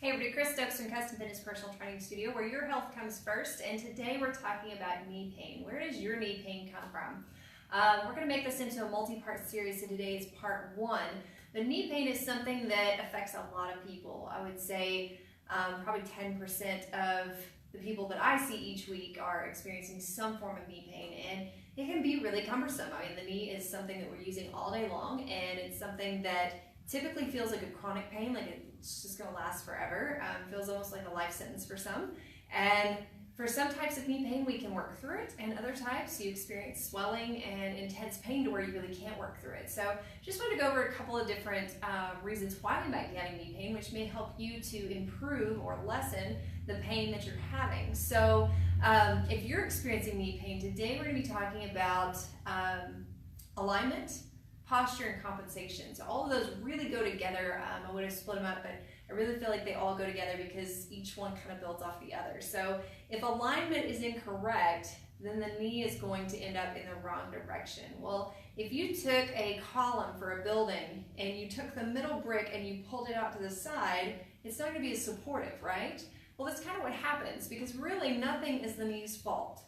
Hey everybody, Chris Stokes from Custom Fitness Personal Training Studio, where your health comes first. And today we're talking about knee pain. Where does your knee pain come from? We're going to make this into a multi-part series, so today is part one. The knee pain is something that affects a lot of people. I would say probably 10% of the people that I see each week are experiencing some form of knee pain, and it can be really cumbersome. I mean, the knee is something that we're using all day long, and it's something that typically feels like a chronic pain, like it's just going to last forever. Feels almost like a life sentence for some. And for some types of knee pain, we can work through it, and other types you experience swelling and intense pain to where you really can't work through it. So just wanted to go over a couple of different reasons why we might be having knee pain, which may help you to improve or lessen the pain that you're having. So if you're experiencing knee pain, today we're going to be talking about alignment, posture, and compensation. So all of those really go together. I would have split them up, but I really feel like they all go together because each one kind of builds off the other. So if alignment is incorrect, then the knee is going to end up in the wrong direction. Well, if you took a column for a building and you took the middle brick and you pulled it out to the side, it's not going to be as supportive, right? Well, that's kind of what happens, because really nothing is the knee's fault,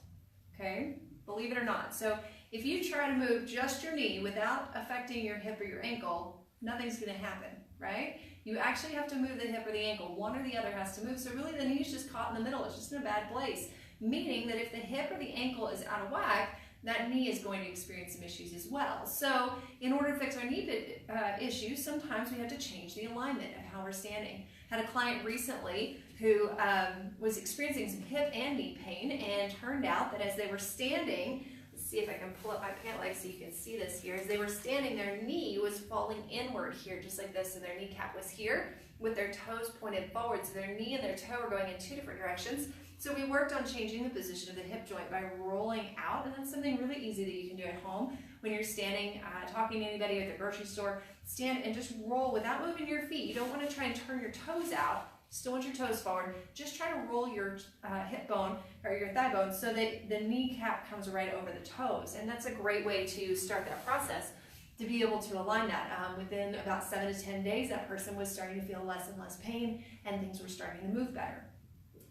okay? Believe it or not. So if you try to move just your knee without affecting your hip or your ankle, nothing's going to happen, right? You actually have to move the hip or the ankle. One or the other has to move. So really the knee is just caught in the middle. It's just in a bad place, meaning that if the hip or the ankle is out of whack, that knee is going to experience some issues as well. So in order to fix our knee issues, sometimes we have to change the alignment of how we're standing. Had a client recently who was experiencing some hip and knee pain, and turned out that as they were standing, let's see if I can pull up my pant leg so you can see this here. As they were standing, their knee was falling inward here, just like this, and their kneecap was here with their toes pointed forward. So their knee and their toe were going in two different directions. So we worked on changing the position of the hip joint by rolling out, and that's something really easy that you can do at home when you're standing, talking to anybody at the grocery store. Stand and just roll without moving your feet. You don't want to try and turn your toes out. Still want your toes forward. Just try to roll your hip bone or your thigh bone so that the kneecap comes right over the toes. And that's a great way to start that process, to be able to align that. Within about 7 to 10 days, that person was starting to feel less and less pain, and things were starting to move better.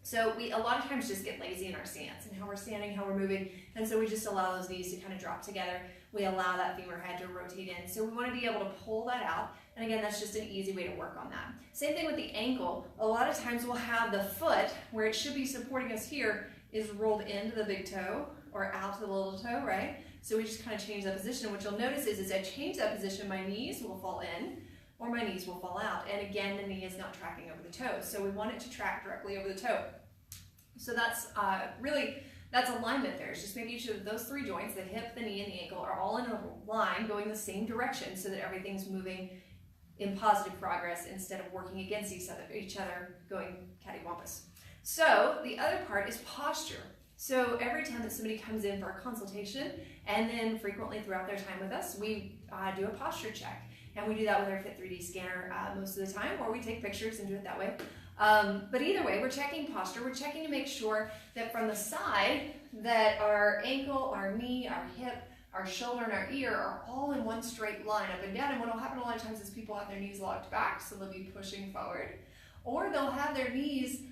So we a lot of times just get lazy in our stance and how we're standing, how we're moving, and so we just allow those knees to kind of drop together. We allow that femur head to rotate in. So we want to be able to pull that out, and again, that's just an easy way to work on that. Same thing with the ankle. A lot of times we'll have the foot, where it should be supporting us here, is rolled into the big toe or out to the little toe, right? So we just kind of change that position. What you'll notice is as I change that position, my knees will fall in, or my knees will fall out. And again, the knee is not tracking over the toe. So we want it to track directly over the toe. So that's that's alignment there. It's just making sure that those three joints, the hip, the knee, and the ankle, are all in a line going the same direction so that everything's moving in positive progress instead of working against each other going cattywampus. So the other part is posture. So every time that somebody comes in for a consultation, and then frequently throughout their time with us, we do a posture check. And we do that with our Fit3D scanner most of the time, or we take pictures and do it that way. But either way, we're checking posture. We're checking to make sure that from the side, that our ankle, our knee, our hip, our shoulder, and our ear are all in one straight line up and down. And what will happen a lot of times is people have their knees locked back, so they'll be pushing forward. Or they'll have their knees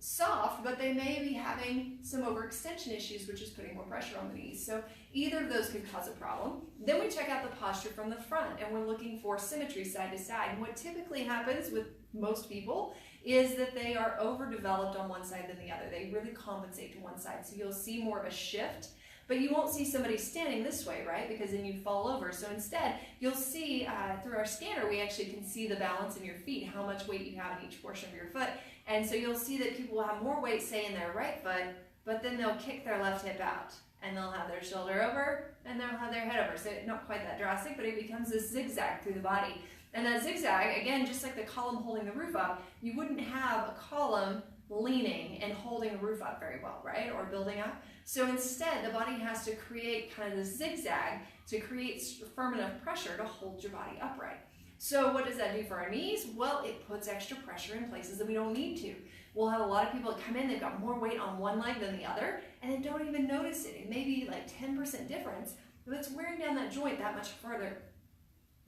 soft, but they may be having some overextension issues, which is putting more pressure on the knees. So either of those could cause a problem. Then we check out the posture from the front, and we're looking for symmetry side to side. And what typically happens with most people is that they are overdeveloped on one side than the other. They really compensate to one side. So you'll see more of a shift, but you won't see somebody standing this way, right? Because then you'd fall over. So instead, you'll see through our scanner, we actually can see the balance in your feet, how much weight you have in each portion of your foot. And so you'll see that people will have more weight, say, in their right foot, but then they'll kick their left hip out, and they'll have their shoulder over, and they'll have their head over. So not quite that drastic, but it becomes a zigzag through the body. And that zigzag, again, just like the column holding the roof up, you wouldn't have a column leaning and holding the roof up very well, right? Or building up. So instead, the body has to create kind of this zigzag to create firm enough pressure to hold your body upright. So what does that do for our knees? Well, it puts extra pressure in places that we don't need to. We'll have a lot of people that come in, they've got more weight on one leg than the other, and they don't even notice it. It may be like 10% difference, but it's wearing down that joint that much further.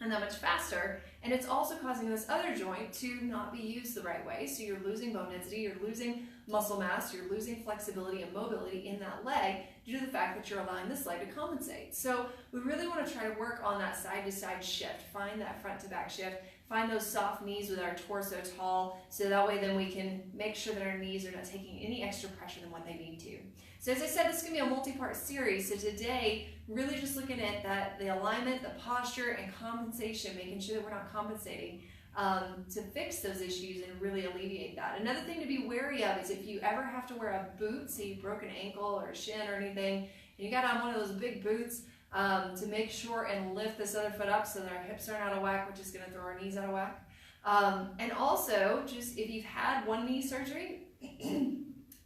and that much faster. And it's also causing this other joint to not be used the right way. So you're losing bone density, you're losing muscle mass, you're losing flexibility and mobility in that leg due to the fact that you're allowing this leg to compensate. So we really want to try to work on that side to side shift, find that front to back shift, find those soft knees with our torso tall, so that way then we can make sure that our knees are not taking any extra pressure than what they need to. So as I said, this is going to be a multi-part series. So today, really just looking at the alignment, the posture, and compensation, making sure that we're not compensating to fix those issues and really alleviate that. Another thing to be wary of is if you ever have to wear a boot, say you broke an ankle or a shin or anything, and you got on one of those big boots, to make sure and lift this other foot up so that our hips aren't out of whack, which is going to throw our knees out of whack. And also, just if you've had one knee surgery,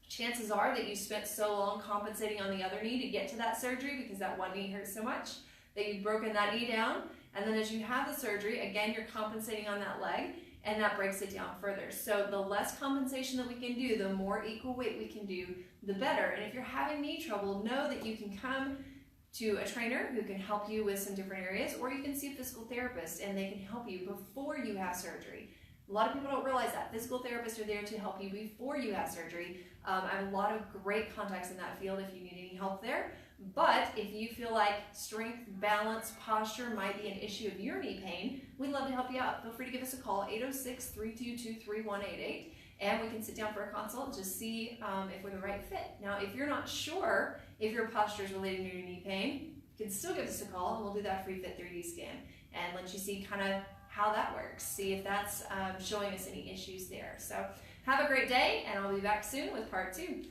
chances are that you spent so long compensating on the other knee to get to that surgery because that one knee hurts so much that you've broken that knee down. And then as you have the surgery, again, you're compensating on that leg, and that breaks it down further. So the less compensation that we can do, the more equal weight we can do, the better. And if you're having knee trouble, know that you can come to a trainer who can help you with some different areas, or you can see a physical therapist and they can help you before you have surgery. A lot of people don't realize that. Physical therapists are there to help you before you have surgery. I have a lot of great contacts in that field if you need any help there. But if you feel like strength, balance, posture might be an issue of your knee pain, we'd love to help you out. Feel free to give us a call, 806-322-3188, and we can sit down for a consult and just see if we're the right fit. Now, if you're not sure if your posture is related to your knee pain, you can still give us a call, and we'll do that free Fit 3D scan and let you see kind of how that works, see if that's showing us any issues there. So have a great day, and I'll be back soon with part 2.